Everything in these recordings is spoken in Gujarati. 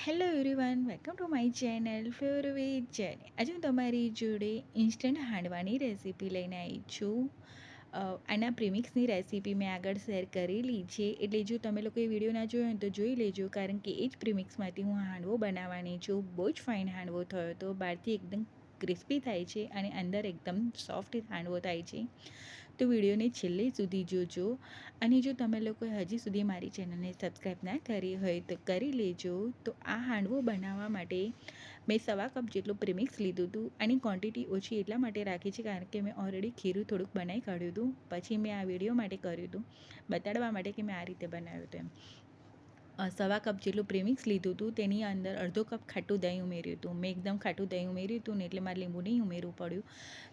Hello everyone, welcome to my channel favourite channel. આજે હું તમારી જોડે ઇન્સ્ટન્ટ હાંડવાની રેસીપી લઈને આવી છું. આના પ્રીમિક્સની રેસીપી મેં આગળ શેર કરેલી છે, એટલે જો તમે લોકો એ વિડીયો ના જોયો હોય તો જોઈ લેજો, કારણ કે એ જ પ્રીમિક્સમાંથી હું હાંડવો બનાવવાની છું. બહુ જ ફાઇન હાંડવો થયો હતો. બહારથી એકદમ ક્રિસ્પી થાય છે અને અંદર એકદમ સોફ્ટ હાંડવો થાય છે. તો વિડીયોને છેલ્લે સુધી જોજો. અને જો તમે લોકોએ હજી સુધી મારી ચેનલને સબસ્ક્રાઈબ ના કરી હોય તો કરી લેજો. તો આ હાંડવો બનાવવા માટે મેં 1/2 કપ જેટલું પ્રીમિક્સ લીધું હતું. આની ક્વોન્ટિટી ઓછી એટલા માટે રાખી છે કારણ કે મેં ઓલરેડી ખીરું થોડુંક બનાવી કાઢ્યું હતું. પછી મેં આ વિડીયો માટે કર્યું હતું, બતાડવા માટે કે મેં આ રીતે બનાવ્યું હતું એમ. 1/2 કપ જેટલું પ્રીમિક્સ લીધું હતું. તેની અંદર અડધો કપ ખાટું દહીં ઉમેર્યું હતું. મેં એકદમ ખાટું દહીં ઉમેર્યું હતું ને એટલે મારે લીંબુ નહીં ઉમેરવું પડ્યું.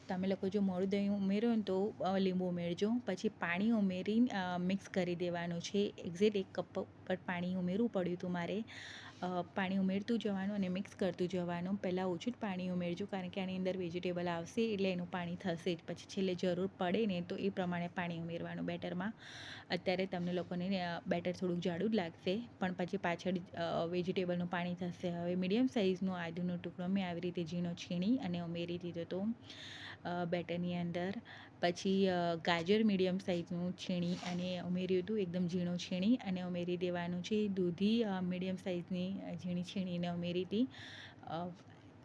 તમે લોકો જો મોડું દહીં ઉમેરો ને તો લીંબુ ઉમેરજો. પછી પાણી ઉમેરીને મિક્સ કરી દેવાનું છે. એક્ઝેક્ટ 1 કપ પર પાણી ઉમેરવું પડ્યું હતું મારે. પાણી ઉમેરતું જવાનું અને મિક્સ કરતું જવાનું. પહેલાં ઓછું જ પાણી ઉમેરજો, કારણ કે આની અંદર વેજીટેબલ આવશે એટલે એનું પાણી થશે જ. પછી છેલ્લે જરૂર પડે ને તો એ પ્રમાણે પાણી ઉમેરવાનું બેટરમાં. અત્યારે તમને લોકોને બેટર થોડુંક જાડું જ લાગશે, પણ પછી પાછળ વેજીટેબલનું પાણી થશે. હવે મીડિયમ સાઇઝનો આદુનો ટુકડો મેં આવી રીતે ઝીણો છીણી અને ઉમેરી દીધો હતો બેટરની અંદર. પછી ગાજર મીડિયમ સાઇઝનું છીણી અને ઉમેર્યું હતું, એકદમ ઝીણું છીણી અને ઉમેરી દેવાનું છે. દૂધી મીડિયમ સાઇઝની ઝીણી છીણીને ઉમેરી હતી.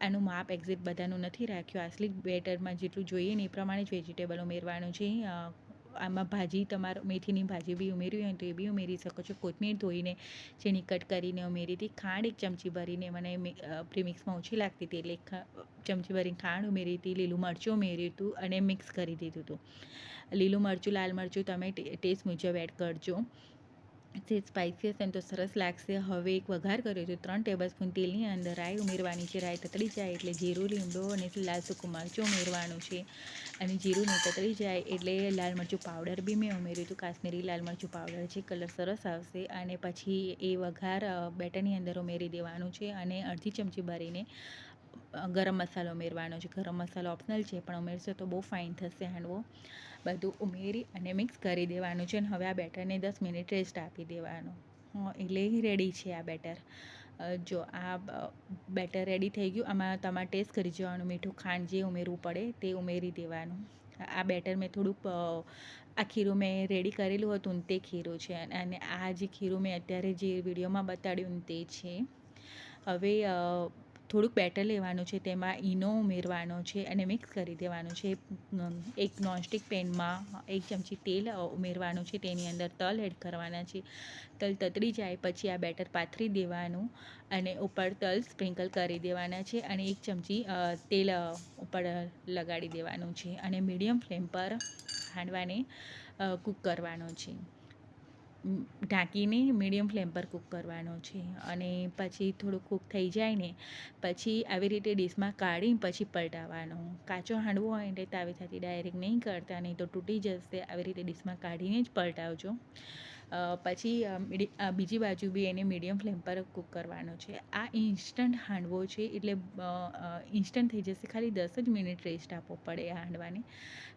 આનું માપ એક્ઝેક્ટ બધાનું નથી રાખ્યું. આટલી જ બેટરમાં જેટલું જોઈએ ને એ પ્રમાણે જ વેજીટેબલ ઉમેરવાનું છે. આમાં ભાજી, તમારે મેથીની ભાજી બી ઉમેરવી હોય તો એ બી ઉમેરી શકો છો. કોથમીર ધોઈને છીણી કટ કરીને ઉમેરી હતી. ખાંડ 1 ચમચી ભરીને મને પ્રીમિક્સમાં ઓછી લાગતી હતી એટલે 1 ચમચી ભરીને ખાંડ ઉમેરી હતી. લીલું મરચું ઉમેર્યું હતું અને મિક્સ કરી દીધું હતું. લીલું મરચું, લાલ મરચું તમે ટેસ્ટ મુજબ એડ કરજો. તે સ્પાઇસી હશે ને તો સરસ લાગશે. હવે એક વઘાર કર્યો છે. 3 ટેબલસ્પૂન તેલની અંદર રાઈ ઉમેરવાની છે. રાઈ તતડી જાય એટલે જીરું, લીમડો અને લાલ સૂકું મરચું ઉમેરવાનું છે. અને જીરું ને તતડી જાય એટલે લાલ મરચું પાવડર બી મેં ઉમેર્યું હતું. કાશ્મીરી લાલ મરચું પાવડર છે, કલર સરસ આવશે. અને પછી એ વઘાર બેટરની અંદર ઉમેરી દેવાનું છે અને અડધી ચમચી ભરીને ગરમ મસાલો ઉમેરવાનો છે. ગરમ મસાલો ઓપ્શનલ છે, પણ ઉમેરશો તો બહુ ફાઇન થશે હાંડવો. બધું ઉમેરી અને મિક્સ કરી દેવાનું છે. અને હવે આ બેટરને 10 મિનિટ રેસ્ટ આપી દેવાનું. એટલે રેડી છે આ બેટર. જો આ બેટર રેડી થઈ ગયું. આમાં તમારે ટેસ્ટ કરી જવાનું, મીઠું, ખાંડ જે ઉમેરવું પડે તે ઉમેરી દેવાનું. આ બેટર મેં થોડુંક આ ખીરું મેં રેડી કરેલું હતું ને તે ખીરું છે. અને આ જે ખીરું મેં અત્યારે જે વિડીયોમાં બતાડ્યું ને તે છે. હવે થોડુંક બેટર લેવાનું છે, તેમાં ઈનો ઉમેરવાનો છે અને મિક્સ કરી દેવાનું છે. એક નોનસ્ટિક પેનમાં 1 ચમચી તેલ ઉમેરવાનું છે. તેની અંદર તલ એડ કરવાના છે. તલ તતડી જાય પછી આ બેટર પાથરી દેવાનું અને ઉપર તલ સ્પ્રિંકલ કરી દેવાના છે અને 1 ચમચી તેલ ઉપર લગાડી દેવાનું છે. અને મીડિયમ ફ્લેમ પર હાંડવાને કૂક કરવાનો છે. ઢાંકીને મીડિયમ ફ્લેમ પર કૂક કરવાનો છે. અને પછી થોડું કૂક થઈ જાય ને પછી આવી રીતે ડીશમાં કાઢી પછી પલટાવવાનો. કાચો હાંડવો હોય એટલે તાવેથાથી ડાયરેક્ટ નહીં કરતા, નહીં તો તૂટી જશે. આવી રીતે ડીશમાં કાઢીને જ પલટાવજો. પછી બીજી બાજુ બી એને મીડિયમ ફ્લેમ પર કૂક કરવાનો છે. આ ઇન્સ્ટન્ટ હાંડવો છે એટલે ઇન્સ્ટન્ટ થઈ જશે. ખાલી 10 જ મિનિટ રેસ્ટ આપવો પડે આ હાંડવાને,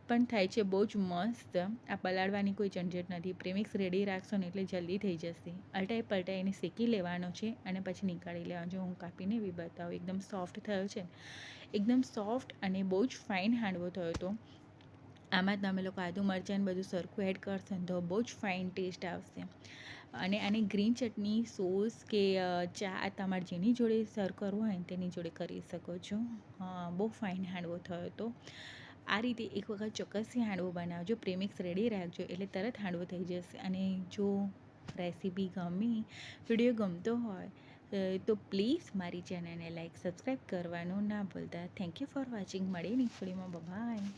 પણ થાય છે બહુ જ મસ્ત. આ પલાળવાની કોઈ ઝંઝટ નથી. પ્રીમિક્સ રેડી રાખશો ને એટલે જલ્દી થઈ જશે. અલટાઈ પલટાઈને શેકી લેવાનો છે અને પછી નીકાળી લેવાનો. જો હું કાપીને બી બતાવું, એકદમ સોફ્ટ થયો છે. એકદમ સોફ્ટ અને બહુ જ ફાઇન હાંડવો થયો હતો. આમાં તમે લોકો આદુ મરચાં બધું સરખું એડ કરશો ને તો બહુ જ ફાઇન ટેસ્ટ આવશે. અને આની ગ્રીન ચટણી, સોસ કે ચા તમારે જેની જોડે સર્વ કરવું હોય ને તેની જોડે કરી શકો છો. બહુ ફાઇન હાંડવો થયો હતો. આ રીતે એક વખત ચોક્કસથી હાંડવો બનાવજો. પ્રીમિક્સ રેડી રાખજો એટલે તરત હાંડવો થઈ જશે. અને જો રેસીપી ગમી, વિડીયો ગમતો હોય તો પ્લીઝ મારી ચેનલને લાઈક, સબસ્ક્રાઈબ કરવાનું ના ભૂલતા. Thank you for watching. મળીએ નેક્સ્ટ વિડીયોમાં. બાય.